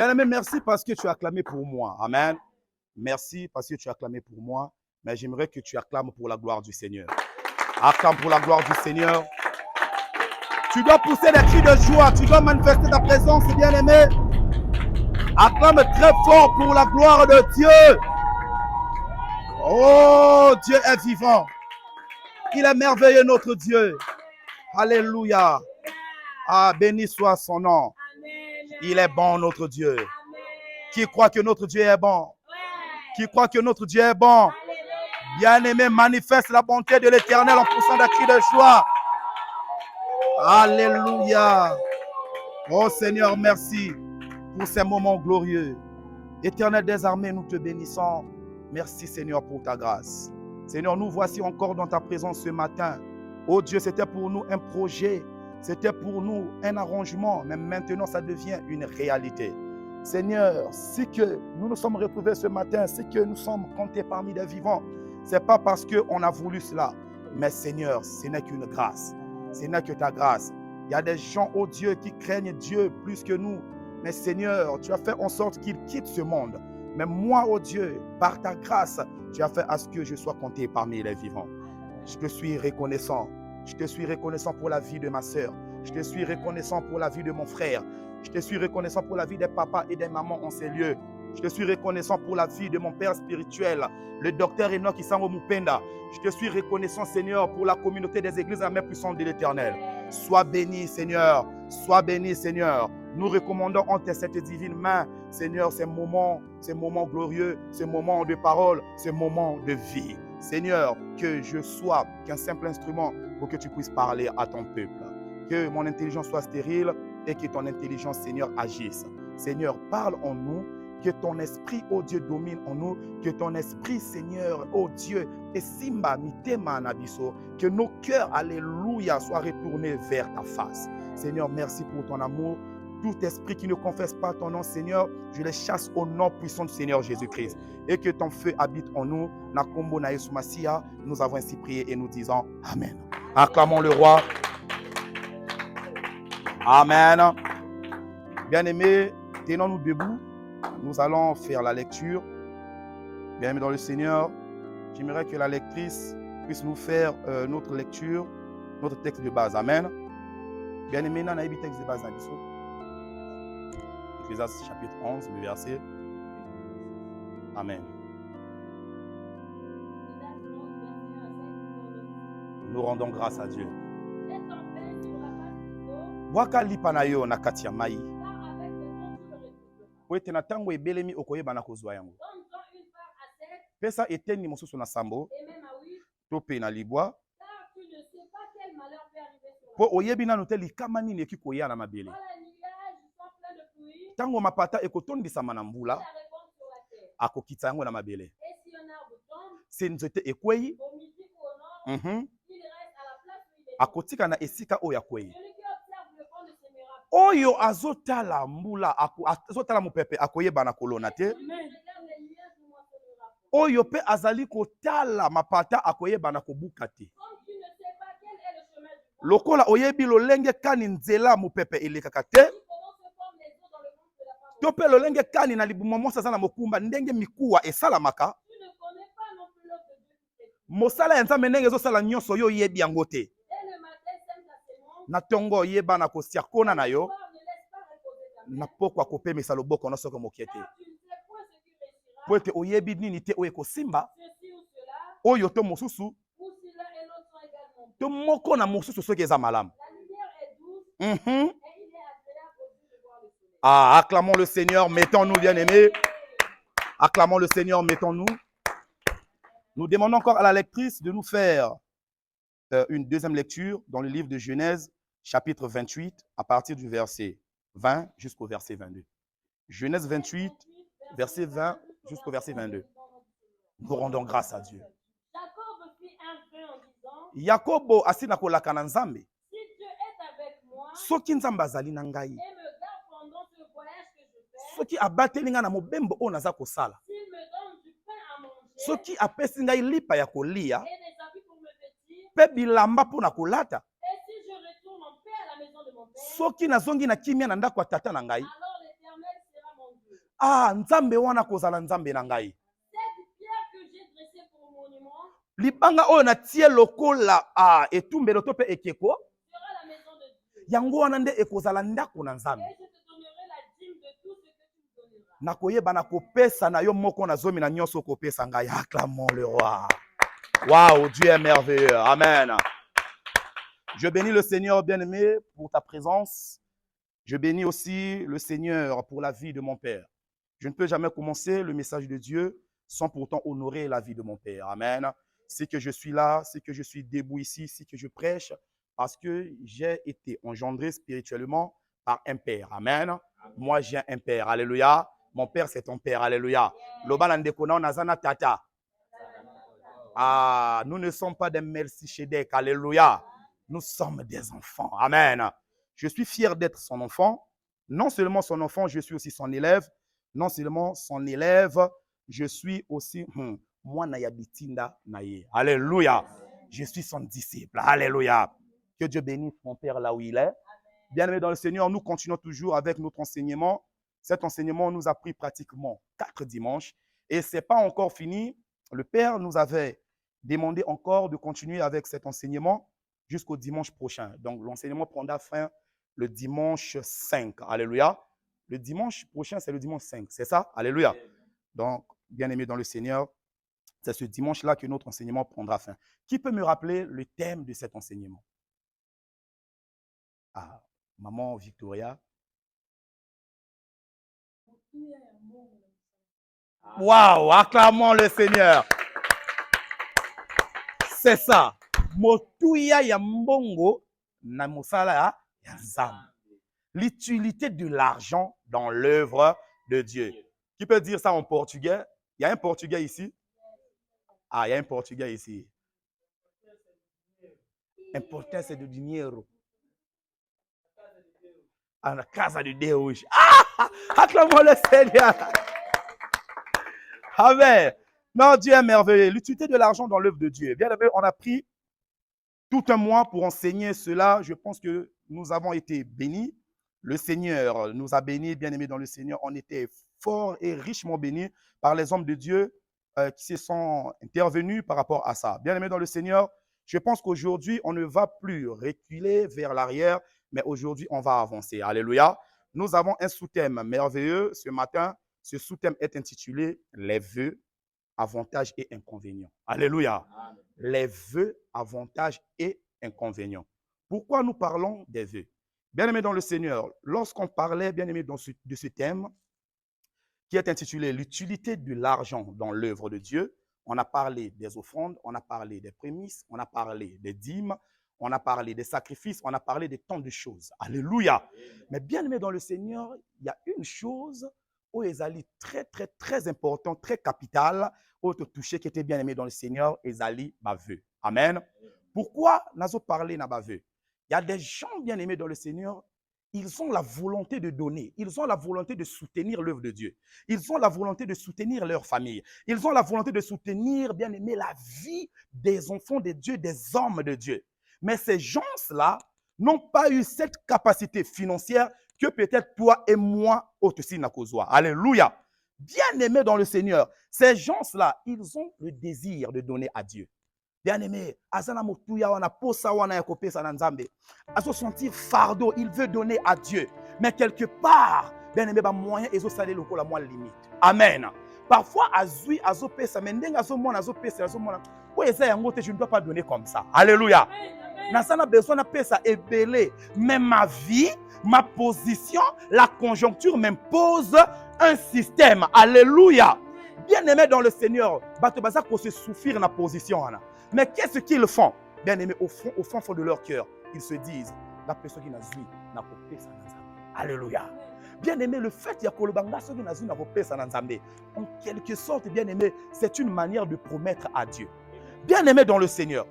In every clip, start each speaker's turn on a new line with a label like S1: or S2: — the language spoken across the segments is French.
S1: Bien-aimé, merci parce que tu as acclamé pour moi. Amen. Merci parce que tu as acclamé pour moi. Mais j'aimerais que tu acclames pour la gloire du Seigneur. Acclame pour la gloire du Seigneur. Tu dois pousser des cris de joie. Tu dois manifester ta présence, bien-aimé. Acclame très fort pour la gloire de Dieu. Oh, Dieu est vivant. Il est merveilleux, notre Dieu. Alléluia. Ah, béni soit son nom. Il est bon, notre Dieu. Qui croit que notre Dieu est bon? Qui croit que notre Dieu est bon? Bien-aimé, manifeste la bonté de l'Éternel en poussant des cris de joie. Alléluia. Oh Seigneur, merci pour ces moments glorieux. Éternel des armées, nous te bénissons. Merci Seigneur pour ta grâce. Seigneur, nous voici encore dans ta présence ce matin. Oh Dieu, c'était pour nous un projet. C'était pour nous un arrangement. Mais maintenant, ça devient une réalité. Seigneur, si que nous nous sommes retrouvés ce matin, si que nous sommes comptés parmi les vivants, ce n'est pas parce qu'on a voulu cela. Mais Seigneur, ce n'est qu'une grâce. Ce n'est que ta grâce. Il y a des gens, oh Dieu, qui craignent Dieu plus que nous. Mais Seigneur, tu as fait en sorte qu'ils quittent ce monde. Mais moi, oh Dieu, par ta grâce, tu as fait à ce que je sois compté parmi les vivants. Je te suis reconnaissant. Je te suis reconnaissant pour la vie de ma sœur. Je te suis reconnaissant pour la vie de mon frère. Je te suis reconnaissant pour la vie des papas et des mamans en ces lieux. Je te suis reconnaissant pour la vie de mon père spirituel, le docteur Enoch Isango Mupenda. Je te suis reconnaissant, Seigneur, pour la communauté des églises la main puissante de l'Éternel. Sois béni, Seigneur. Sois béni, Seigneur. Nous recommandons entre cette divine main, Seigneur, ces moments glorieux, ces moments de parole, ces moments de vie. Seigneur, que je sois qu'un simple instrument pour que tu puisses parler à ton peuple. Que mon intelligence soit stérile et que ton intelligence, Seigneur, agisse. Seigneur, parle en nous. Que ton esprit, oh Dieu, domine en nous. Que ton esprit, Seigneur, oh Dieu, et Simba, Mitema, Nabiso, que nos cœurs, alléluia, soient retournés vers ta face. Seigneur, merci pour ton amour. Tout esprit qui ne confesse pas ton nom, Seigneur, je les chasse au nom puissant du Seigneur Jésus-Christ. Et que ton feu habite en nous. Nakombo na Yesu Masia, nous avons ainsi prié et nous disons Amen. Acclamons le roi. Amen. Bien-aimés, tenons-nous debout. Nous allons faire la lecture. Bien-aimés dans le Seigneur, j'aimerais que la lectrice puisse nous faire notre lecture, notre texte de base. Amen. Bien-aimés, nous avons un texte de base. Ecclésiaste chapitre 11, le verset. Amen. Nous rendons grâce à Dieu. Waka lipanayo na kati ya mai. Oete na tango ebelemi okoyeba na kozwa yango. Pesa eteni mosusu na sambo. Tope na libwa. Po oyebi nanu te likama nini ekikoya na mabele. Tango mapata ekotondisama na mbula. Akokita yango na mabele. Se nzete ekweyi. Akotika na esika oyo akweyi. Oyo azotala mbula, azotala mupepe akoyeba na kolona te. Oyo pe azali kotala mapata akoyeba na kobuka te. Lokola oyebi lolenge kani nzela mupepe elekaka te. To pe lolenge kani na libuma mosa za na mokumba ndenge mikuwa esalamaka. Mosala ya Nzambe ndenge ezosala nyonso yo yebi yango te. Na tongo yeba na kosia kona na yo. Na pokwa kopemisa loboko na soko mokiete. Po ete oyebi nini te oye kosimba. Oyo to mosusu. To moko na mosusu soki eza malamu. Ah, acclamons le Seigneur, mettons-nous bien-aimés. Acclamons le Seigneur, mettons-nous. Nous demandons encore à la lectrice de nous faire une deuxième lecture dans le livre de Genèse, chapitre 28, à partir du verset 20 jusqu'au verset 22. Genèse 28, verset 20 jusqu'au verset 22. Nous rendons grâce à Dieu. Yakobo asina kolaka na Nzambe.
S2: Si Dieu est avec moi,
S1: Soki Nzambe azali na ngai.
S2: et me garde pendant ce voyage que je fais,
S1: Soki abateli nga na mobembo oyo naza kosala.
S2: s'il me donne du pain à manger,
S1: Soki apesi ngai lipa ya kolia.
S2: et des habits pour me vêtir,
S1: Pe bilamba pona kolata.
S2: et si je retourne en paix à la maison de mon père,
S1: Soki nazongi na kimia na ndako ya tata na ngai.
S2: alors l'Éternel sera mon
S1: Ah, nzambe wana kozala nzambe na ngai.
S2: Cette pierre que j'ai dressée pour monument
S1: Libanga oyo na tie lokola etumbelo to pe ekeko.
S2: sera la maison de Dieu.
S1: Yango wana nde ekozala ndako na
S2: Et
S1: nzambe.
S2: je te donnerai la dîme de tout ce que tu me donneras.
S1: Nakoyeba na kopesa na yo moko na zomi na nyonso kopesa ngai. Acclamons le roi. Waouh, Dieu est merveilleux. Amen. Je bénis le Seigneur bien-aimé pour ta présence. Je bénis aussi le Seigneur pour la vie de mon Père. Je ne peux jamais commencer le message de Dieu sans pourtant honorer la vie de mon Père. Amen. C'est que je suis là, c'est que je suis debout ici, c'est que je prêche parce que j'ai été engendré spirituellement par un Père. Amen. Moi, j'ai un Père. Alléluia. Mon Père, c'est ton Père. Alléluia. Tata. Ah, nous ne sommes pas des Melchizedek. Alléluia. Nous sommes des enfants. Amen. Je suis fier d'être son enfant. Non seulement son enfant, je suis aussi son élève. Non seulement son élève, je suis aussi moi nayabitinda naye. Alléluia. Je suis son disciple. Alléluia. Que Dieu bénisse mon Père là où il est. Bien-aimés dans le Seigneur, nous continuons toujours avec notre enseignement. Cet enseignement nous a pris pratiquement 4 dimanches. Et ce n'est pas encore fini. Le Père nous avait demandé encore de continuer avec cet enseignement jusqu'au dimanche prochain. Donc, l'enseignement prendra fin le dimanche 5. Alléluia. Le dimanche prochain, c'est le dimanche 5. C'est ça? Alléluia. Donc, bien-aimés dans le Seigneur, c'est ce dimanche-là que notre enseignement prendra fin. Qui peut me rappeler le thème de cet enseignement? Ah, maman Victoria. Waouh, acclamons le Seigneur. C'est ça. Motuya ya mbongo na mosala ya nzambe. L'utilité de l'argent dans l'œuvre de Dieu. Qui peut dire ça en portugais? Il y a un portugais ici? Ah, il y a un portugais ici. Important c'est de dinheiro. À la casa de Deus. Ah! Acclamons le Seigneur. Amen. Non, Dieu est merveilleux. L'utilité de l'argent dans l'œuvre de Dieu. Bien aimé, on a pris tout un mois pour enseigner cela. Je pense que nous avons été bénis. Le Seigneur nous a bénis, bien aimés dans le Seigneur. On était fort et richement bénis par les hommes de Dieu qui se sont intervenus par rapport à ça. Bien aimés dans le Seigneur, je pense qu'aujourd'hui, on ne va plus reculer vers l'arrière, mais aujourd'hui, on va avancer. Alléluia. Nous avons un sous-thème merveilleux ce matin. Ce sous-thème est intitulé « Les vœux, avantages et inconvénients ». Alléluia. Amen. Les vœux, avantages et inconvénients. Pourquoi nous parlons des vœux? Bien-aimés dans le Seigneur, lorsqu'on parlait, bien-aimés, de ce thème qui est intitulé « L'utilité de l'argent dans l'œuvre de Dieu », on a parlé des offrandes, on a parlé des prémices, on a parlé des dîmes, on a parlé des sacrifices, on a parlé de tant de choses. Alléluia. Mais bien-aimés dans le Seigneur, il y a une chose où Ezali très, très, très important, très capital, où te toucher qui était bien-aimé dans le Seigneur, Ezali baveux. Amen. Pourquoi nous parlé na baveux? Il y a des gens bien-aimés dans le Seigneur, ils ont la volonté de donner, ils ont la volonté de soutenir l'œuvre de Dieu, ils ont la volonté de soutenir leur famille, ils ont la volonté de soutenir, bien-aimé, la vie des enfants de Dieu, des hommes de Dieu. Mais ces gens-là n'ont pas eu cette capacité financière que peut-être toi et moi, aussi Nakozwa. Alléluia. Bien-aimés dans le Seigneur, ces gens-là, ils ont le désir de donner à Dieu. Bien-aimé, Azana Motuya wana posa wana ya kopesa na Nzambe. Azo sentir fardeau, il veut donner à Dieu. Mais quelque part, bien-aimé, ba moyen ezo salé lokola moi limite. Amen. Parfois, azui azo pesa, mais ndenga azo mona azo pesa, azo mona. Ou eza yango te, je ne dois pas donner comme ça. Alléluia. Nasana besoin na pesa ebele, mais ma vie, ma position, la conjoncture m'impose un système. Alléluia. Bien-aimé dans le Seigneur, bato baza ko se souffrir na position ana. Mais qu'est-ce qu'ils font? Bien-aimés, au fond de leur cœur, ils se disent, la personne qui n'a zui, n'a pas pesa na Nzambe. Alléluia. Bien-aimé, le fait qu'il y a kolobanga so qui n'a zui, n'a pas pesa na Nzambe. En quelque sorte, bien-aimé, c'est une manière de promettre à Dieu. Bien-aimé dans le Seigneur,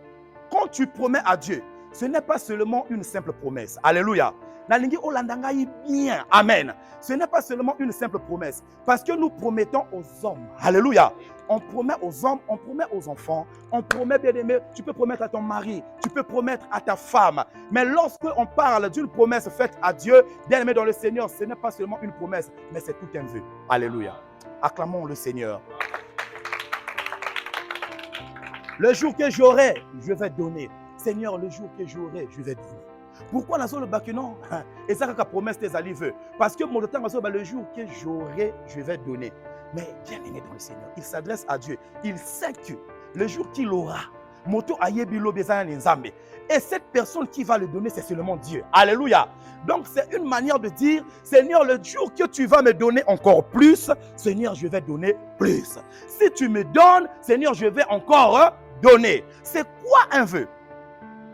S1: quand tu promets à Dieu, ce n'est pas seulement une simple promesse. Alléluia. nalingi olandanga bien. Amen. Ce n'est pas seulement une simple promesse. Parce que nous promettons aux hommes. Alléluia. On promet aux hommes, on promet aux enfants, on promet, bien aimé, tu peux promettre à ton mari, tu peux promettre à ta femme. Mais lorsque on parle d'une promesse faite à Dieu, bien aimé dans le Seigneur, ce n'est pas seulement une promesse, mais c'est tout un vœu. Alléluia. Acclamons le Seigneur. Le jour que j'aurai, je vais donner. Seigneur, le jour que j'aurai, je vais donner. Pourquoi dans le bac non? Et ça, la promesse tes alliés veut. Parce que mon temps, le jour que j'aurai, je vais donner. Mais bien aimé dans le Seigneur, il s'adresse à Dieu. Il sait que le jour qu'il aura, et cette personne qui va le donner, c'est seulement Dieu. Alléluia. Donc c'est une manière de dire, Seigneur, le jour que tu vas me donner encore plus, Seigneur, je vais donner plus. Si tu me donnes, Seigneur, je vais encore donner. C'est quoi un vœu?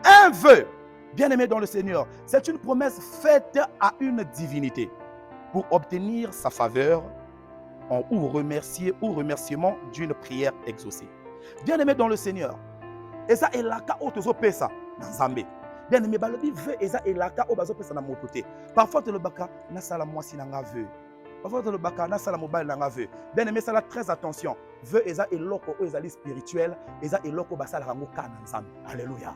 S1: Un vœu, bien aimé dans le Seigneur, c'est une promesse faite à une divinité pour obtenir sa faveur ou remerciement d'une prière exaucée. Bien aimé dans le Seigneur, et ça est là où tu as ça dans Zambé. Bien aimé, balobi veut et ça est là où tu as ça dans mon côté. Parfois tu le baka na sala mwasi nanga veut. Parfois tu le baka na sala mobile nanga veut. Bien aimé, ça là très attention. Veut et ça est loko ezali spirituel et ça est loko basala rango kana Zambé. Alléluia.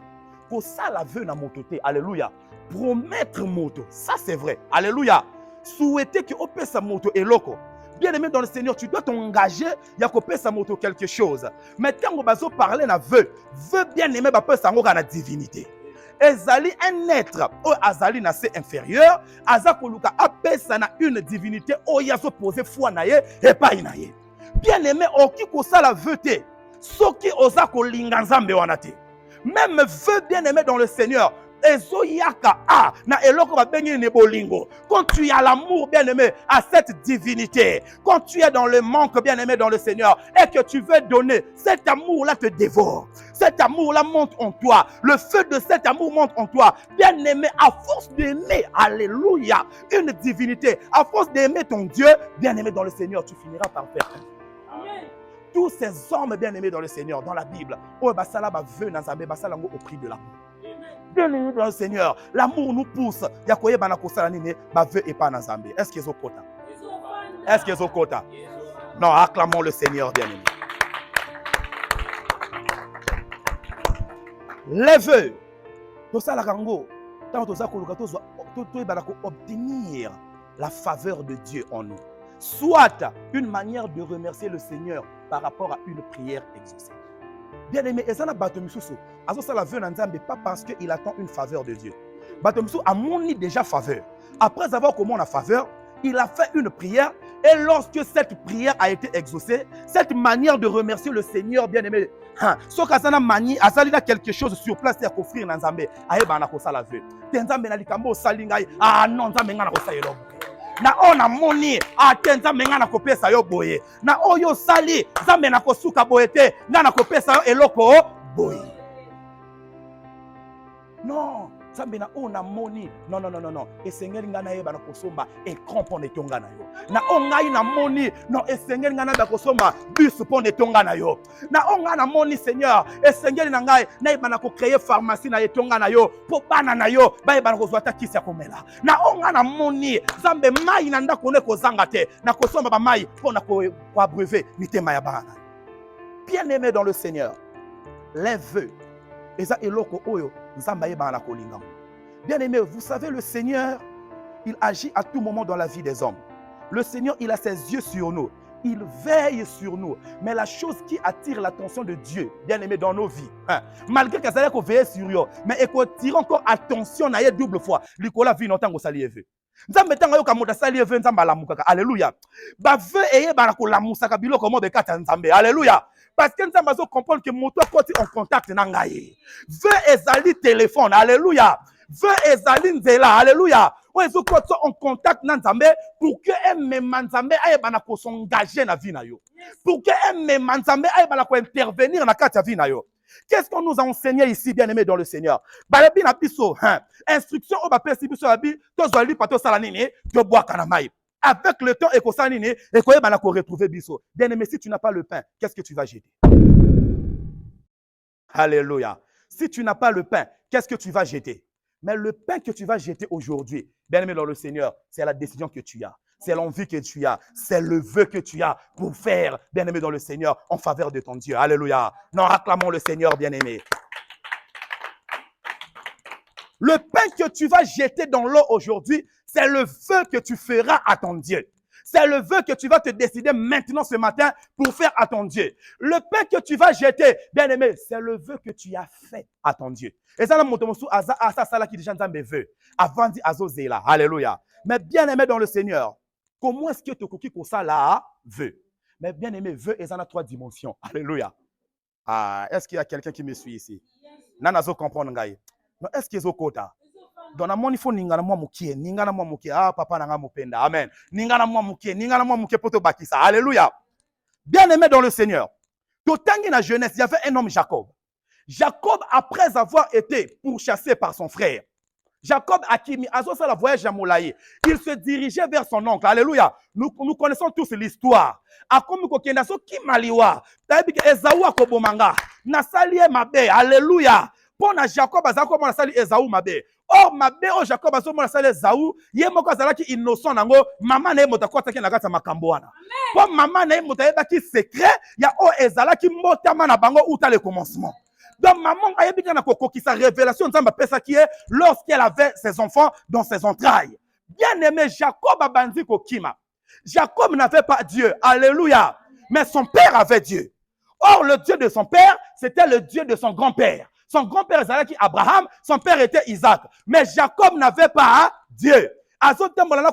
S1: Pour ça la veut na mon côté. Alléluia. Promettre moto, ça c'est vrai. Alléluia. Souhaiter que opé sa moto est loko. Bien aimé dans le Seigneur, tu dois t'engager, il y a coupé sa moto quelque chose. Mais quand on va parler na veut bien aimé, bah peut s'engager na divinité. Ezali un être, ou azali na c'est inférieur, azakoluka apesa na une divinité, o yazo poser foi na ye et pas inaye. Bien aimé, oki ko sala veute, soki ozako linga nzambe wanate. Même veut bien aimé dans le Seigneur. Quand tu as l'amour bien-aimé à cette divinité, quand tu es dans le manque bien-aimé dans le Seigneur et que tu veux donner, cet amour-là te dévore. Cet amour-là monte en toi. Le feu de cet amour monte en toi. Bien-aimé, à force d'aimer, alléluia, une divinité, à force d'aimer ton Dieu, bien-aimé dans le Seigneur, tu finiras par faire. Amen. Tous ces hommes bien-aimés dans le Seigneur, dans la Bible, au prix de l'amour. Bien-aimé dans le Seigneur, l'amour nous pousse. Est-ce qu'ils ont quota? Est-ce qu'ils ont quota? Non, acclamons le Seigneur, bien-aimé. Les vœux. Tout ça, la rango. Obtenir la faveur de Dieu en nous. Soit une manière de remercier le Seigneur par rapport à une prière exaucée. Bien aimé, et ça n'a pas la veut pas parce qu'il attend une faveur de Dieu. Batomissou a moni déjà faveur. Après avoir commandé la faveur, il a fait une prière. Et lorsque cette prière a été exaucée, cette manière de remercier le Seigneur, bien aimé, ce qu'Azana mani, Azalina quelque chose sur place et à offrir dans Zambé, Aïeba n'a pas ça la veut. Tenzambe na likambo salingai, ah non, Zambé n'a pas ça yelo. Na ona moni atenza menga na kopesa yo boye na oyo sali zambe na kosuka boyete nga na kopesa yo eloko boye. Non, zambe na ona moni non esengeli nga na yeba na kosomba écran pon etonga na yo na ongai na moni non esengeli nga na ba kosomba bus pon etonga na yo na onga na moni Seigneur esengeli na ngai na yeba na ko créer pharmacie na etonga na yo po bana na yo ba yeba na kozwa ta kisi ya komela na onga na moni zambe mai na ndako ne kozanga te na kosomba ba mai pon na ko abreuver mitema ya bana. Bien aimé dans le Seigneur, les vœux eza eloko oyo nzamba yeba na kolinga. Bien aimé, vous savez, le Seigneur, il agit à tout moment dans la vie des hommes. Le Seigneur, il a ses yeux sur nous. Il veille sur nous. Mais la chose qui attire l'attention de Dieu, bien aimé, dans nos vies, malgré que ça ait veille sur eux, mais il faut tirer encore attention à eux double fois. Nicolas vit longtemps au salier. Nzambe tanga yo kamoda salier veut nzamba la mukaka. Alléluia. Ba veut eye barako la musaka bilo comme bekata nzambe. Alléluia. Parce que nous avons compris que mon toit est en contact nangaye. Veut ezali téléphone. Alléluia. Veut ezali nzela. Alléluia. Ou ezo ko en contact nan nzambe pour que même nzambe aye bana ko s'engager na vie na yo. Pour que même nzambe aye bana ko intervenir na kati ya vie na yo. Qu'est-ce qu'on nous a enseigné ici, bien aimé dans le Seigneur? Balabi na biso, instruction au bapé si biso abi, to zali pato salanini, to bois kanamai. Avec le temps, et qu'on s'en est, et qu'on va retrouver biso. Bien aimé, si tu n'as pas le pain, qu'est-ce que tu vas jeter? Alléluia. Si tu n'as pas le pain, qu'est-ce que tu vas jeter? Mais le pain que tu vas jeter aujourd'hui, bien-aimé dans le Seigneur, c'est la décision que tu as. C'est l'envie que tu as. C'est le vœu que tu as pour faire, bien-aimé dans le Seigneur, en faveur de ton Dieu. Alléluia. Non, acclamons le Seigneur, bien-aimé. Le pain que tu vas jeter dans l'eau aujourd'hui, c'est le vœu que tu feras à ton Dieu. C'est le vœu que tu vas te décider maintenant ce matin pour faire à ton Dieu. Le pain que tu vas jeter, bien aimé, c'est le vœu que tu as fait à ton Dieu. Et ça, ça qui déjà nzambe veut. Avant dit azozela. Alléluia. Mais bien aimé dans le Seigneur, comment est-ce que tu coquilles pour ça là veut? Mais bien aimé, veut, et ça a 3 dimensions. Alléluia. Ah, est-ce qu'il y a quelqu'un qui me suit ici? Nanazo comprendre ngai. Non, est-ce qu'il y a kota? Dans la monde il faut ningana moi mukie, ah papa nanga mupenda. Amen. Ningana moi mukie poto bakisa. Alléluia. Bien aimé dans le Seigneur. Totangi na jeunesse, il y avait un homme Jacob. Jacob, après avoir été pourchassé par son frère, Jacob Akimi, Azosa la voyage à Moulaye, il se dirigeait vers son oncle. Alléluia. Nous connaissons tous l'histoire. Akomi kokendaso kimaliwa. Taibike Esaou akobomanga. Nasalie mabe. Alléluia. Pour Jacob, Jacob nasali Esaou mabe. Or mabe o Jacob azomo nasali Esaou, ye moko azalaki innocent nango, maman na ye motakota ki na kata makambo wana. Pour maman na ye motayebaki secret, ya o ezalaki motama na bango uta le commencement. Donc maman a yebika na kokoki sa révélation nzamba pesa qui est lorsqu'elle avait ses enfants dans ses entrailles. Bien aimé Jacob a bandi kokima. Jacob n'avait pas Dieu. Alléluia. Mais son père avait Dieu. Or le Dieu de son père, c'était le Dieu de son grand-père. Son grand-père était Abraham, son père était Isaac. Mais Jacob n'avait pas Dieu.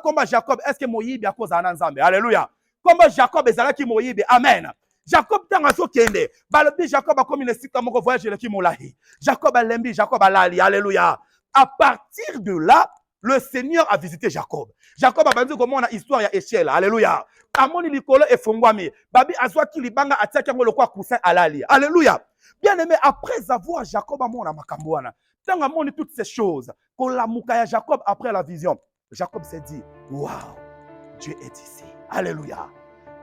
S1: Comme Jacob, est-ce que Moïse a cause d'Ananzambe? Alléluia. Comme Jacob est Moïse, amen. Jacob tangazo kende. Balobi Jacob a comme une site comme voyage le ki molahi. Jacob a lembi, Jacob a lali. Alléluia. À partir de là, le Seigneur a visité Jacob. Jacob a dit comment on a histoire ya échelle. Alléluia. Amoni likolo e fongwami. Babi azwa ki libanga atiaki ngo lokwa coussin alali. Alléluia. Bien aimé, après avoir Jacob a mona makambwana. Tant amoni toutes ces choses, qu'on la mukaya Jacob après la vision. Jacob s'est dit, waouh, Dieu est ici. Alléluia.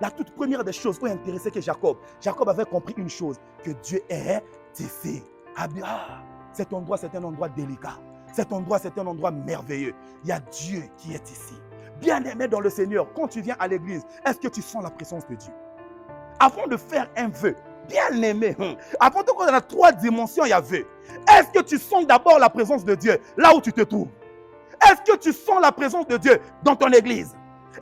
S1: La toute première des choses qui intéressait que Jacob avait compris une chose, que Dieu est ici. Ah, cet endroit, c'est un endroit délicat. Cet endroit, c'est un endroit merveilleux. Il y a Dieu qui est ici. Bien-aimé dans le Seigneur, quand tu viens à l'église, est-ce que tu sens la présence de Dieu? Avant de faire un vœu, bien-aimé, avant de qu'on a 3 dimensions, il y a vœu. Est-ce que tu sens d'abord la présence de Dieu là où tu te trouves? Est-ce que tu sens la présence de Dieu dans ton église?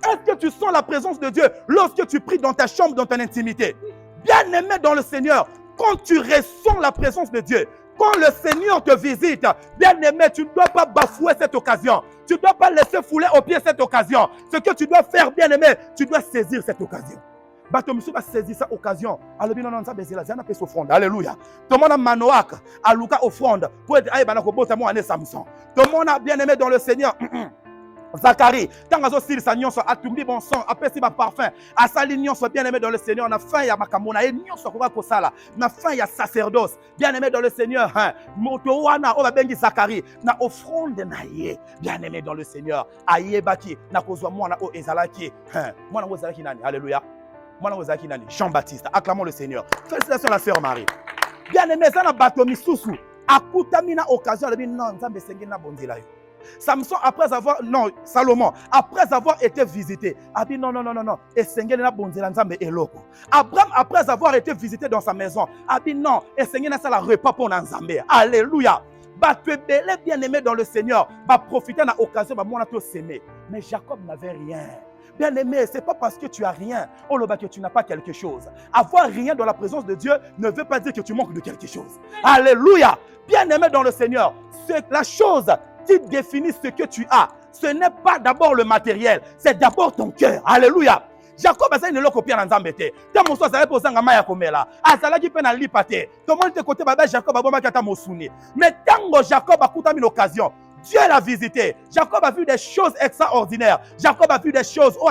S1: Est-ce que tu sens la présence de Dieu lorsque tu pries dans ta chambre, dans ton intimité? Bien-aimé dans le Seigneur, quand tu ressens la présence de Dieu, quand le Seigneur te visite, bien-aimé, tu ne dois pas bafouer cette occasion. Tu ne dois pas laisser fouler au pied cette occasion. Ce que tu dois faire, bien-aimé, tu dois saisir cette occasion. Batomissou va saisir cette occasion. Alléluia. Tout le monde a manoak, a Luka offrande. Pour être aïe banako botamo ane Samson. Tout le monde a bien-aimé dans le Seigneur. Zacharie, tant que si sa nyonso a tumbi bon sang, a pesi ba parfum, a sali nyonso bien aimé dans le Seigneur, na fin ya makamona et nyonso ko ko sala, na fin ya sacerdoce, bien aimé dans le Seigneur, hein, moto wana o ba bengi Zacharie, na offrande na ye, bien aimé dans le Seigneur, ayebaki na kozwa mwana o ezalaki, hein, mwana o ezalaki nani? Alléluia. Mwana o ezalaki nani? Jean-Baptiste. Acclamons le Seigneur. Félicitations la sœur Marie. Bien aimé ça na bato misusu, akutami na occasion le bi non nzambe sengi na bonzela yo. Samson, Salomon, après avoir été visité, a dit non. Et Seigneur n'a pas nzambe eloko. Abraham, après avoir été visité dans sa maison, a dit non. Et Seigneur n'a pas le repas pour nzambe. Alléluia. Tu es bien aimé dans le Seigneur. Profiter de l'occasion, tu s'aimer. Mais Jacob n'avait rien. Bien aimé, ce n'est pas parce que tu as rien, que tu n'as pas quelque chose. Avoir rien dans la présence de Dieu ne veut pas dire que tu manques de quelque chose. Alléluia. Bien aimé dans le Seigneur, c'est la chose qui définit ce que tu as. Ce n'est pas d'abord le matériel, c'est d'abord ton cœur. Alléluia. Jacob a dit que tu as dit que tu as mais tant Jacob a eu l'occasion, Dieu l'a visité. Jacob a vu des choses extraordinaires. Jacob a vu des choses. Oh,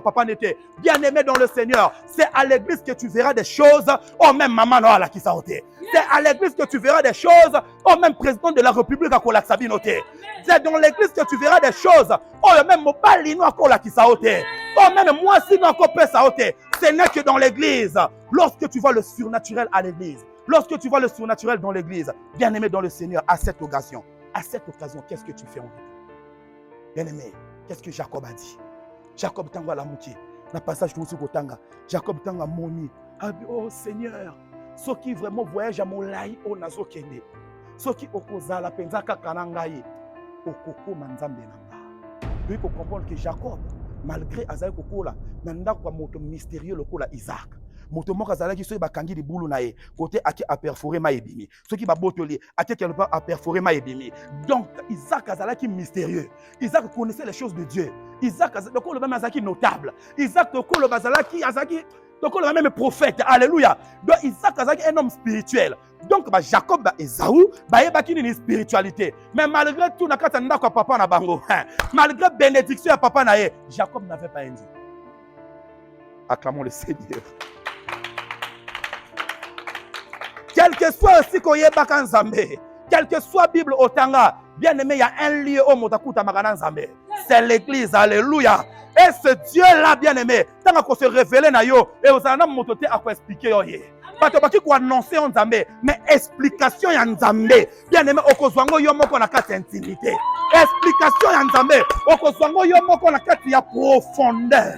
S1: papa n'était bien aimé dans le Seigneur. C'est à l'église que tu verras des choses. Oh, même maman non la qui ça ôté. C'est à l'église que tu verras des choses. Oh, même président de la République à Kolak Sabi noté. C'est dans l'église que tu verras des choses. Oh, même Mobalino à Kolak qui ça ôté. Oh, même moi si non copé ça ôté. Ce n'est que dans l'église. Lorsque tu vois le surnaturel à l'église. Lorsque tu vois le surnaturel dans l'église, bien aimé dans le Seigneur, à cette occasion, À cette occasion, qu'est-ce que tu fais en retour? Bien-aimé, qu'est-ce que Jacob a dit? Jacob tanga la moitié. Dans le passage tout sur Kotanga, Jacob tanga moni. Oh Seigneur, ceux qui vraiment voyagent à Molai, au Nazo Kende. Ceux qui okoza la penzaka kanangaye, okoko manzambe nanga. Il faut comprendre que Jacob, malgré Azaï Kokola, nanda kwa moto mystérieux lokola Isaac. Moto moko azalaki so bakangi di bulu na ye côté ake a perforer ma ebimi ceux qui ba botoli ake quelque part a perforer ma ebimi. Donc Isaac azalaki mystérieux. Isaac connaissait les choses de Dieu. Isaac lokolo ba mazaki notable. Isaac lokolo bazalaki azaki lokolo même prophète. Alléluia. Donc Isaac azalaki un homme spirituel. Donc ba Jacob ba Esaü ba yebaki ni spiritualité. Mais malgré tout na kata ndako papa na bango, malgré bénédiction ya papa na ye, Jacob n'avait pas un Dieu. Acclamons le Seigneur. Quel que soit aussi qu'on y ait bakan Zambé, quel que soit Bible Otanga, bien aimé, il y a un lieu au Motakuta Maganan Zambé. C'est l'église, alléluia. Et ce Dieu-là, bien aimé, tant qu'on se révèle na yo, et aux anam mototé à quoi expliquer yo ye. Parce que quoi annoncer en Zambé, mais explication y en Zambé. Bien aimé, okozwango yo moko na kati intimité. Explication y en Zambé, okozwango yo moko na kati ya profondeur.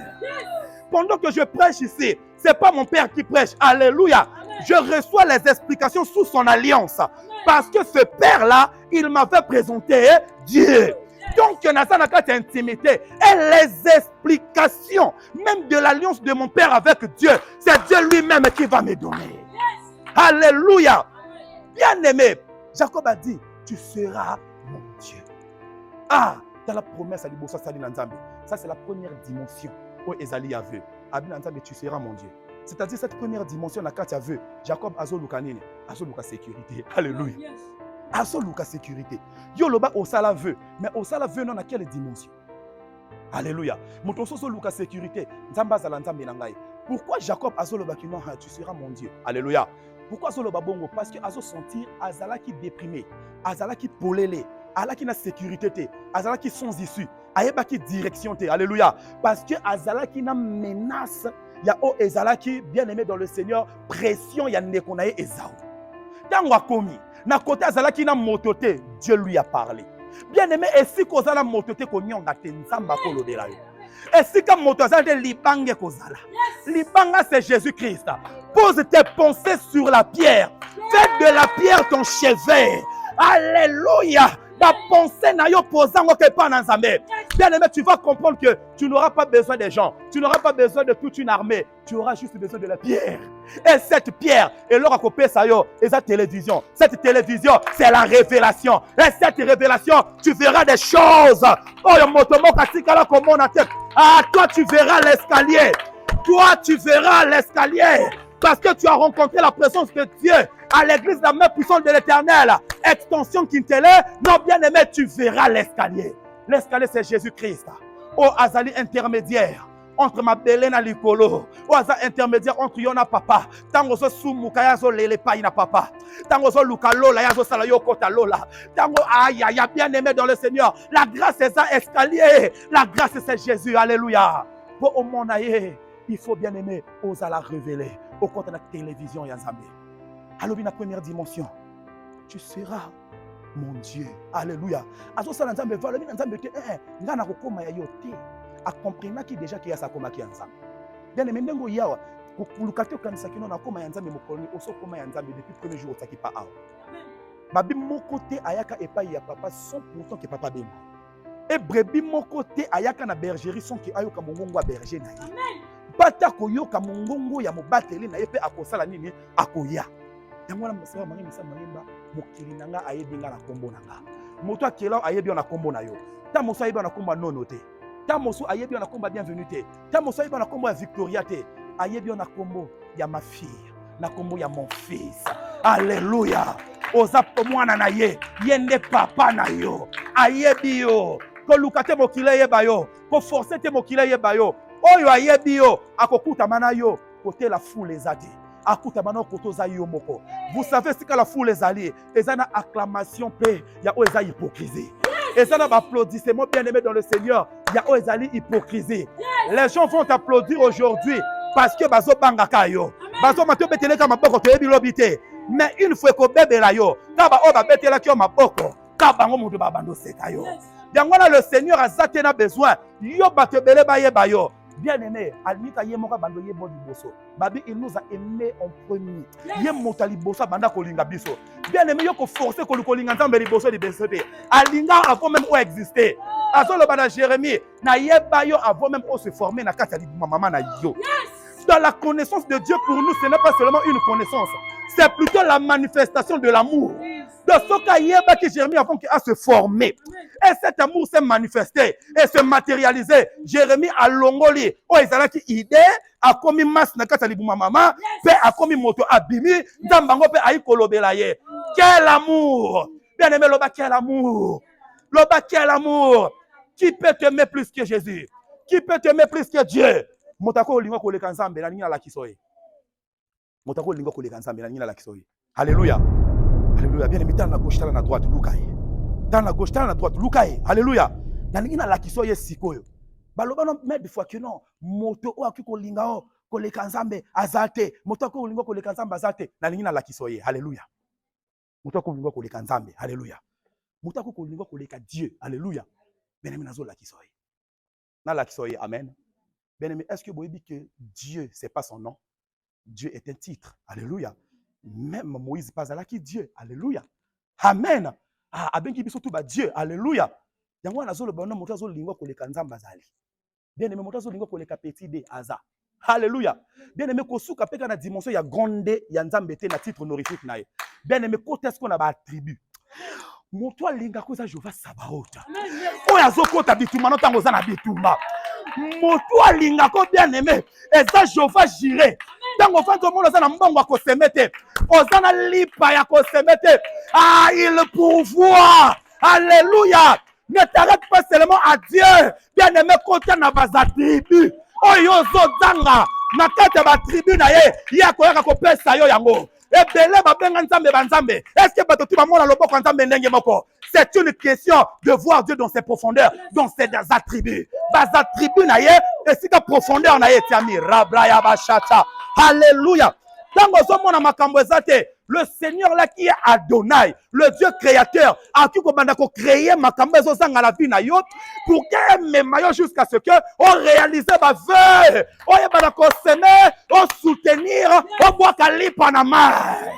S1: Pendant que je prêche ici, c'est pas mon père qui prêche, alléluia. Je reçois les explications sous son alliance. Parce que ce père-là, il m'avait présenté Dieu. Donc, il y a une intimité. Et les explications, même de l'alliance de mon père avec Dieu, c'est Dieu lui-même qui va me donner. Alléluia. Bien aimé, Jacob a dit, tu seras mon Dieu. Ah, dans la promesse à l'Ibosa Sali Nanzambe. Ça, c'est la première dimension où Ezali a vu. Abi Nanzambe, tu seras mon Dieu. C'est-à-dire cette première dimension, la carte a vu. Jacob a Lukanine, a Luka sécurité. Alléluia. A Luka sécurité. Yo loba osala veut, mais osala veut non à quelle dimension? Alléluia. Motoso Luka sécurité. Nzamba zala nzambe nangai. Pourquoi Jacob a Luka qui non, tu seras mon Dieu? Alléluia. Pourquoi Luka bongo? Parce que azo sentir azala qui déprimé, azala qui polélé, azala qui na sécurité, azala qui sans issue, ayeba qui direction té. Alléluia. Parce que azala qui na menace. Il y a O Ezalaki, bien aimé dans le Seigneur, pression, il y a Nekonae Esaü. Dans Wakomi, na côté Ezalaki na mototé, Dieu lui a parlé. Bien aimé, et si Kozala mototé konyon na tenzamba kolo de la yo. Et si comme motoza de Libange Kozala. Libanga c'est Jésus-Christ. Pose tes pensées sur la pierre. Fais de la pierre ton chevet. Alléluia. Ta pensée n'a pas posé en Zambé. Bien aimé, tu vas comprendre que tu n'auras pas besoin des gens. Tu n'auras pas besoin de toute une armée. Tu auras juste besoin de la pierre. Et cette pierre, et leur acopé ça yo, et cette télévision. Cette télévision, c'est la révélation. Et cette révélation, tu verras des choses. Oh, yo motomo katika la comme on a tête. Ah, toi tu verras l'escalier. Toi tu verras l'escalier. Parce que tu as rencontré la présence de Dieu à l'église la main puissante de l'Éternel. Extension Kintele, non bien aimé, tu verras l'escalier. L'escalier c'est Jésus-Christ. Oh Azali intermédiaire entre ma belène et l'icolo. Oh Azali intermédiaire entre Yona papa. Tango so sumuka yazo lele pa ina papa. Tango so luka lola yazo sala yokota lola. Tango aïe aïe bien aimé dans le Seigneur. La grâce c'est ça escalier. La grâce c'est Jésus. Alléluia. Pour au monde aïe, il faut bien aimer oser la révéler. Au compte de la télévision Yazamé. Alors, la première dimension, tu seras mon Dieu. Alléluia. Alors, ça, Nzambe va, le Nzambe te, ngana kokoma ya yote. A comprendre qui déjà qui a sa koma qui ensemble. Bien aimé, ndengo yawa, kulukate kanisa kino na koma ya Nzambe mokoni, oso koma ya Nzambe depuis le premier jour otaki pa awa. Babi mon côté ayaka epa ya papa 100% que papa bema. Et brebi mon côté ayaka na bergerie son ki ayoka mongongo a berger na ye. Amen. Bata koyoka mongongo ya mobateli na ye pe akosala nini akoya. Yango na msaba mangi misa mangimba mokili nanga ayebi nga na kombo nanga. Moto akela ayebi na kombo na yo. Ta moso ayebi na kombo nono te. Ta moso ayebi na kombo bienvenue te. Ta moso ayebi na kombo ya Victoria te. Ayebi na kombo ya ma fille, na kombo ya mon fils. Alléluia. Oza mwana na ye, yende papa na yo. Ayebi yo. Ko lukate mokile yeba yo. Ko forcer te mokile yeba yo. Oyo ayebi yo akokuta mana yo côté la foule ezadi akuta mana koto za yo moko. Vous savez ce que la foule ezali ezana acclamation pe ya o eza hypocrisie. Ezana applaudissement bien aimé dans le Seigneur ya o ezali hypocrisie. Les gens vont t'applaudir aujourd'hui parce que bazo bangaka yo. Bazo mato betele ka maboko to yebi lobité. Mais une fois ko bebela yo, ka ba o ba betela ki o maboko. kabango moto babando seka yo. Yango na le Seigneur a zaté na besoin. Yo batebele ba ye ba yo. Bien-aimé, almika ye moka bando ye bodi boso. Babi il nous a aimé en premier. Ye motali boso banda kolinga biso. Bien-aimé yo ko forcer ko kolinga nzambe liboso di besete. Alinga avant même ou exister. Azo le bana Jérémie, na ye ba yo avant même ou se former na kati ya maman na yo. Dans la connaissance de Dieu pour nous, ce n'est pas seulement une connaissance. C'est plutôt la manifestation de l'amour. De ce qu'Ayeba que Jérémie avant qu'il a se formé. Et cet amour s'est manifesté et se matérialisé. Jérémie a longoli. Oh, ils ont qui idée. A commis masse na kata libuma mama. Pe a commis moto abimi. Dambango pe aïe kolobelaye. Quel amour. Bien aimé, Loba, quel amour. Loba, quel amour. Qui peut t'aimer plus que Jésus? Qui peut t'aimer plus que Dieu? Motako olingo koleka nzambe na nina la kisoye. Motako olingo koleka nzambe na nina la kisoye. Alléluia. Alléluia. Bien aimé, tala na gauche, tala na droite, lukaye. Tala na gauche, tala na droite, lukaye. Alléluia. Na nina la kisoye sikoyo. Baloba no mais des fois que non, moto o akiko linga o koleka nzambe azate. Motako olingo koleka nzambe azate na nina la kisoye. Alléluia. Motako olingo koleka nzambe. Alléluia. Motako olingo koleka Dieu. Alléluia. Bien aimé, nazo la kisoye. Na la kisoye. Amen. Bien-aimé, est-ce que vous voyez que Dieu, ce n'est pas son nom? Dieu est un titre. Alléluia. Même Moïse pas là qui Dieu. Alléluia. Amen. Ah, aben qui biso tout ba Dieu. Alléluia. Yango na zo le bonhomme moto zo lingwa ko le kanzamba zali. Bien-aimé, moto zo lingwa ko le petit d aza. Alléluia. Bien-aimé, ko suka peka na dimension ya grande ya nzambe te na titre honorifique na ye. Bien-aimé, côté est-ce qu'on a ba attribut? Moto alinga ko za Jehova Sabaoth. Oya zo kota bituma no tango za na bituma. Moto alinga ko bien aimé eza Jehova Jireh. Tango fanto mono za na mbongo ko semete. Ozana lipa ya ko semete. Ah, il pourvoit. Alléluia. Ne t'arrête pas seulement à Dieu. Bien aimé côté na baza tribu. Oyo zo zanga na kata ba tribu na ye. Ya ko yaka ko pesa yo yango. Ebele babenga nzambe banzambe. Est-ce que bato tu mona loboko nzambe ndenge moko? C'est une question de voir Dieu dans ses profondeurs, dans ses attributs. Bas attributs na ye et si ta profondeur na ye tiami rabraya bashata. Alléluia. Tango somo na makambo ezate, le Seigneur là qui est Adonai, le Dieu créateur, a qui commande ko créer makambo ezosanga la vie na yo pour que mes maillots jusqu'à ce que on réalise ma vœu. On y va ko semer, on soutenir, on boit kalipa na mai.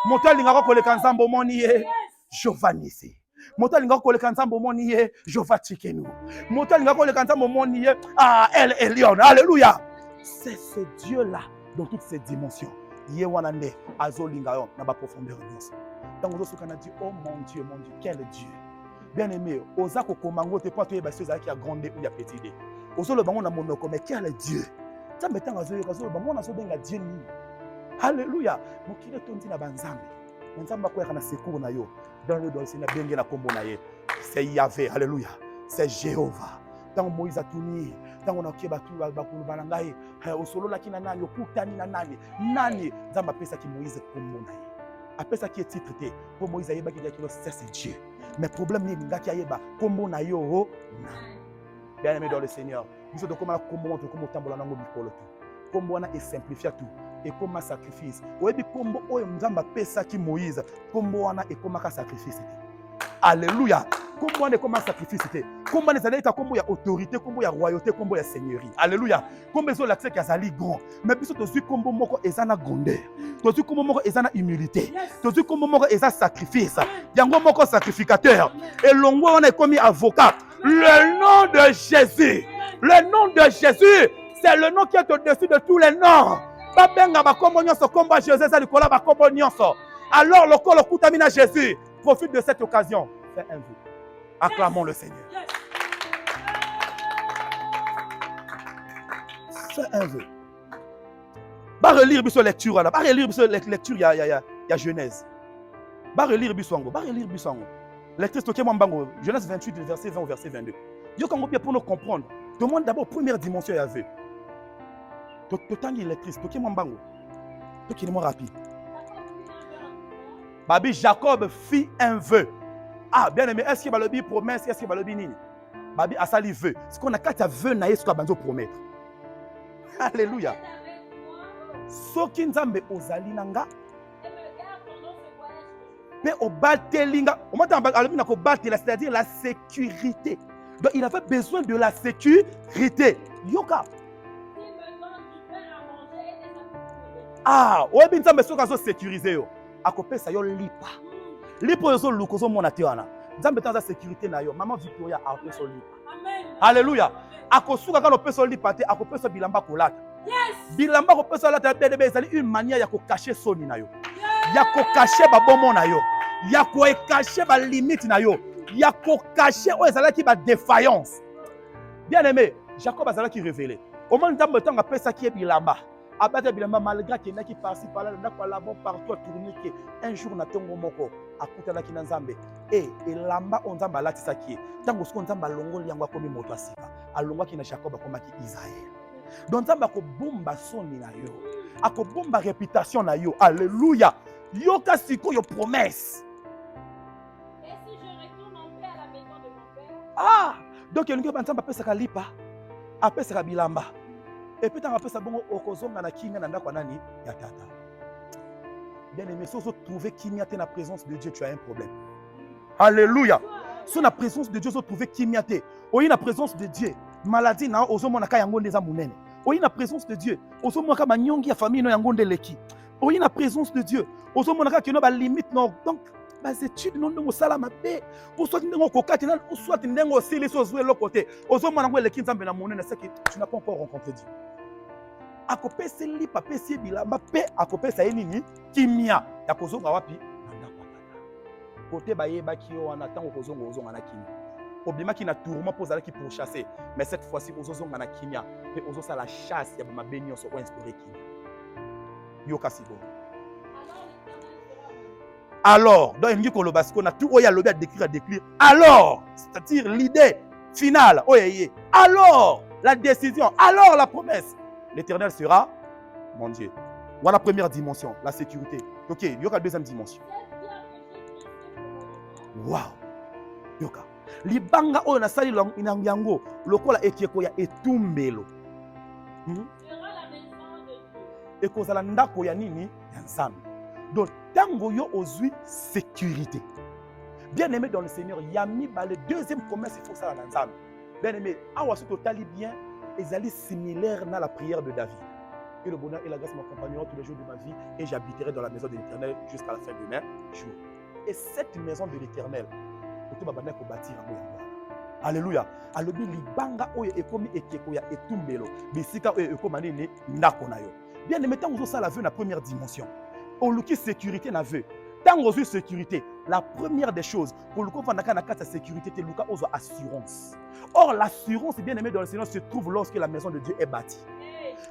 S1: Moto linga ko le kanzambo moni ye. Jovanisi. Moto linga ko le kanzambo moni ye. Jova Chikenu. Moto linga ko le kanzambo moni ye. Ah, El Elion. Alléluia. C'est ce Dieu là dans toutes ses dimensions. Ye wanande azolinga yo na ba profondeur nyonso. Tango zo suka na dit oh mon Dieu, quel Dieu. Bien aimé, oza ko komango te pas to yeba choses qui a grandé ou ya petit dé. Ozo le bango na monoko mais quel Dieu. Tambe tango zo yo zo bango na so benga Dieu ni. Alléluia. Mokile tondi na banzambe. Banzamba ko na secours na yo. Dans le dossier na benga na kombo na ye. C'est Yahvé. Alléluia. C'est Jéhovah. Tant Moïse a tourné, tant on a kieba tout bakulu balangai, au solo la kina nani, okutani na nani, zamba pesa ki Moïse kombo na ye. Apesa qui est titre te, pour Moïse ayeba ki yakilo c'est Dieu. Mais problème ni ngaki ayeba kombo na yo na. Bien aimé dans le Seigneur, nous sommes comme kombo tambola nango bikolo tout. Kombo wana est simplifié tout et comme un sacrifice. Oyebi kombo oyo nzamba pesa ki Moïse, kombo wana est comme un sacrifice. Alléluia. Kombo wana est comme un sacrifice. Kombo wana ezali ta kombo ya autorité, kombo ya royauté, kombo ya seigneurie. Alléluia. Kombo ezo l'accès ki azali grand. Mais biso tozui kombo moko ezana grandeur. Tozui kombo moko ezana humilité. Tozui kombo moko ezana sacrifice. Yango moko sacrificateur. Et longwa wana est comme avocat. Le nom de Jésus. Le nom de Jésus, c'est le nom qui est au-dessus de tous les noms. Babenga ba kombo nyonso kombo Jésus za likola ba kombo nyonso. Alors le kolo kutamina Jésus. Profite de cette occasion. Fais un vœu. Acclamons le Seigneur. Fais un vœu. Va relire biso lecture là. Va relire biso lecture il y a Genèse. Va relire bisongo. Va relire bisongo. Lectrice toke mwambango. Genèse 28 verset 20 au verset 22. Yo kango bien pour nous comprendre. Demande d'abord première dimension il y a vœu. Totangi lectrice toke mwambango. Toke ni mo rapide. Babi Jacob fit un vœu. Ah, bien aimé, est-ce qu'il va le dire promesse, est-ce qu'il va le dire nini? Babi Asali vœu. Ce qu'on a quand tu as vœu naïe, ce qu'on a besoin de promettre. Alléluia. Soki nzambe ozali nanga. Mais au batelinga, c'est-à-dire la sécurité. Donc il avait besoin de la sécurité. Yoka.
S2: S'il me donne du pain à manger et des habits.
S1: Ah, ouais, bien ça, mais ce qu'on a sécurisé yo. À côté ça yo lipa. Lipa yo luko zo mona tewana. Nzambe tanza sécurité na yo. Maman Victoria a fait son lipa.
S2: Amen.
S1: Alléluia. Akosuka quand on peut son lipa te, akopé so bilamba kolata.
S2: Yes.
S1: Bilamba ko peut so lata bébé ezali une manière ya ko cacher soni na yo. Ya ko cacher ba bomo na yo. Ya ko cacher ba limite na yo. Ya ko cacher o ezala ki ba défaillance. Bien aimé, Jacob azala ki révélé. Au moment Nzambe tanga pesa ki bilamba. Abata bilamba malgré qu'il n'a qui par-ci par-là, n'a pas là-bas partout à tourner que un jour na tongo moko akutana ki na Nzambe. Et lamba on Nzamba lati saki. Tango sko Nzamba longo liangwa komi moto asika. Alongwa ki na Jacob akoma ki Israël. Donc Nzamba ko bomba soni na yo. Ako bomba réputation na yo. Alléluia. Yo ka siko yo promesse.
S2: Et si je retourne en paix à la maison de mon père?
S1: Ah, donc il y a un Nzamba pesa ka lipa. Apesa ka bilamba. Et puis, tu as fait ça, okozonga na kinga na ndako nani ya tata. Bien aimé, si tu trouves kimia te na présence de Dieu, tu as un problème. Alléluia. Si na présence de Dieu, tu trouves kimia te. Oyi na présence de Dieu, maladie na ozomona ka yango ndeza munene. Oyi na présence de Dieu, ozomona ka manyongi ya famille no yango ndeleki. Oyi na présence de Dieu, ozomona ka kino ba limite no. Donc bas études non ndongo sala mabe. Ou soit ndongo kokati na ou soit ndongo sili so zwe l'autre côté. Ozomona ngo leki nzambe na munene, c'est que tu n'as pas encore rencontré Dieu. Akope se lipa pesi bilamba pe akope sa nini kimia ya kozonga wapi na ndako tata côté bayeba ki yo wana tango kozonga na kimia problème ki na tourment posala ki pour chasser mais cette fois-ci ozonga na kimia pe ozosa la chasse ya ba benyo so inspirer kimia yo kasibo alors donc il dit que le basco na tout oya lobi à décrire alors c'est-à-dire l'idée finale oyeye alors la décision alors la promesse. L'Éternel sera mon Dieu. Voilà la première dimension, la sécurité. Ok, il y aura la deuxième dimension. Wow. Yoka. Libanga o na sali yango lokola ekeko ya etumbelo.
S2: Sera la maison de Dieu.
S1: Ekozala ndako ya nini ya Nzambe. Donc tango yo ozui sécurité. Bien aimé dans le Seigneur, yami ba le deuxième promesse il faut ça dans Nzambe. Bien aimé, awa so totali bien. Ils allaient similaires dans la prière de David. Et le bonheur et la grâce m'accompagneront tous les jours de ma vie et j'habiterai dans la maison de l'Éternel jusqu'à la fin de mes jours. Et cette maison de l'Éternel, on va bâtir à Alléluia. Alobi libanga oyo ekomi ekeko ya etumbelo. Bisika oyo ekoma nini ndako na yo. Bien aimé, tant ça la vue la première dimension. On look sécurité na vue. Tant on sécurité, la première des choses, pour le coup, on a sa sécurité, c'est Lucas aux assurance. Or, l'assurance, bien aimé dans le Seigneur, se trouve lorsque la maison de Dieu est bâtie.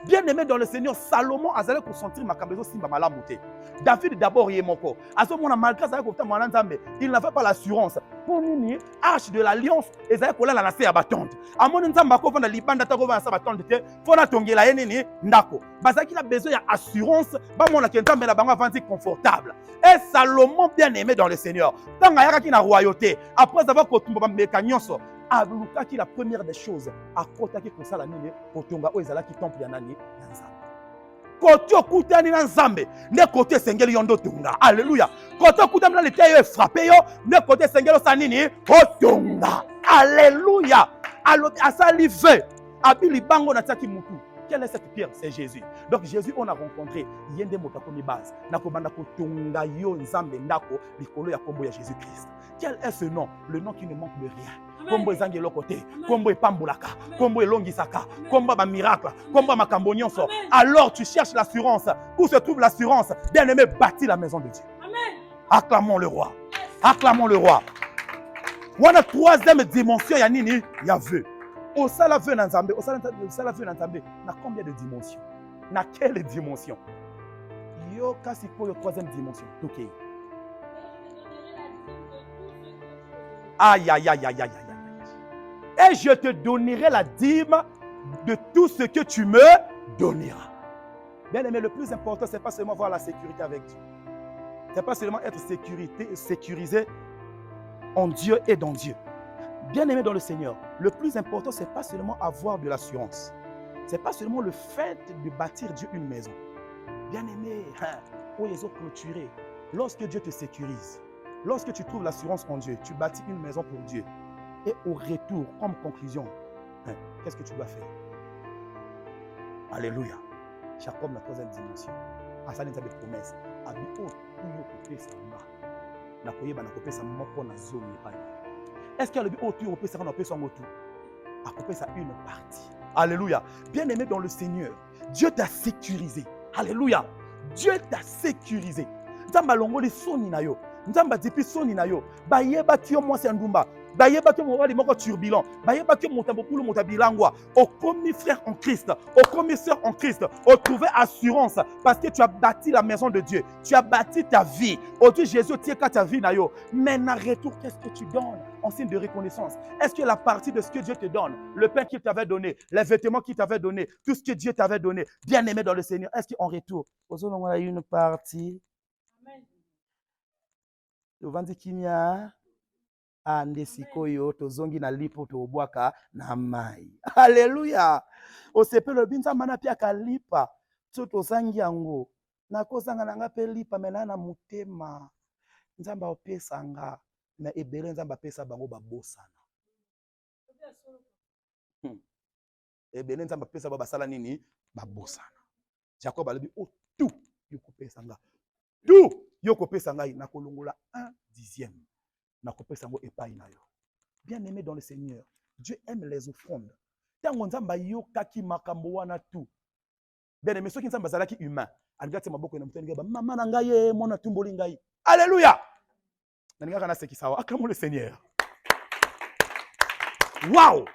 S1: Bien aimé dans le Seigneur, Salomon a allé consentir ma maison simba malamuté. David d'abord il est moko. À ce moment malgré ça il n'avait pas l'assurance. Pour nini arche de l'alliance et ça kola la nase ya batante. À mon nzamba ko vanda libanda ta ko vanda sa batante te. Fona tongela nini ndako. Bazaki a besoin d'assurance, ba mona ke nzamba la bango avandi confortable. Et Salomon bien aimé dans le Seigneur. Tant ayaka ki na royauté, après avoir kotumba meka nyonso, Ablukaki la première des choses, à côté qui kosala nini, kotonga o ezala ki temple ya nani ya Nzambe. Côté okutani na Nzambe, ne côté sengeli yondo tonga. Alléluia. Côté okutani na lete yo frappé yo, ne côté sengelo sa nini, otonga. Alléluia. Alobi asali ve, abili bango na tsaki mutu. Quelle est cette pierre? C'est Jésus. Donc Jésus, on a rencontré yende motakomi base. Nakobanda kotonga yo Nzambe ndako likolo ya kombo ya Jésus-Christ. Quel est ce nom? Le nom qui ne manque de rien. Kombo ezangelo côté, kombo epambulaka, kombo elongisaka, kombo ba miracle, kombo makambo nyonso. Alors tu cherches l'assurance. Où se trouve l'assurance? Bien-aimé, bâtis la maison de Dieu.
S2: Amen.
S1: Acclamons le roi. Acclamons le roi. On a troisième dimension ya nini? Ya vœu. Au sala vœu na Nzambe, au sala vœu na Nzambe, na combien de dimensions? Na quelle dimension? Yo kasi ko yo troisième dimension. OK. Aïe aïe aïe aïe aïe aïe. Et je te donnerai la dîme de tout ce que tu me donneras. Bien aimé, le plus important, ce n'est pas seulement avoir la sécurité avec Dieu. Ce n'est pas seulement être sécurisé en Dieu et dans Dieu. Bien aimé dans le Seigneur, le plus important, ce n'est pas seulement avoir de l'assurance. Ce n'est pas seulement le fait de bâtir Dieu une maison. Bien aimé, où ils ont clôturé, lorsque Dieu te sécurise, Lorsque tu trouves l'assurance en Dieu, tu bâtis une maison pour Dieu. Et au retour, comme conclusion, qu'est-ce que tu dois faire? Alléluia. Jacob na troisième dimension. Asali nzambe promesse. Abi o tuyo kopesa nga. Na koyeba na kopesa moko na zone epai. Est-ce qu'il y a le but o tuyo kopesa na kopesa ngotu? A kopesa une partie. Alléluia. Bien aimé dans le Seigneur, Dieu t'a sécurisé. Alléluia. Dieu t'a sécurisé. Nzamba longoli soni na yo. Nzamba dipi soni na yo. Bayeba kio mwasi ndumba. Bayeba kio mwali moko turbulent. Bayeba kio motabokulu motabilangwa. Okomi frère en Christ. Okomi sœur en Christ. O trouver assurance parce que tu as bâti la maison de Dieu. Tu as bâti ta vie. Aujourd'hui Jésus tient qu'à ta vie na yo. Mais en retour, qu'est-ce que tu donnes en signe de reconnaissance? Est-ce que la partie de ce que Dieu te donne, le pain qu'il t'avait donné, les vêtements qu'il t'avait donné, tout ce que Dieu t'avait donné, bien aimé dans le Seigneur, est-ce qu'en retour, on a une partie? Tovandi kimia ande sikoyo tozongi na lipo tobwaka na mai. Alléluia. Osepelo binza mana pia kalipa tozangi yango na kozanga nanga pe lipa mena na mutema nzamba opesa nga na ebele nzamba pesa bango babosana. Ebele nzamba pesa ba basala nini babosana. Jacob alobi o tout yokopesa nga. Tout yokopesa ngai na kolongola 1/10 na kopesa ngo epai na yo. Bien aimé dans le Seigneur, Dieu aime les offrandes. Tango nzamba yokaki makambo wana tout. Bien aimé soki nzamba zalaki humain, alingati maboko na mutani ba mama na ngai mona tumboli ngai. Alléluia. Na ninga kana seki sawa akamu le Seigneur. Wow!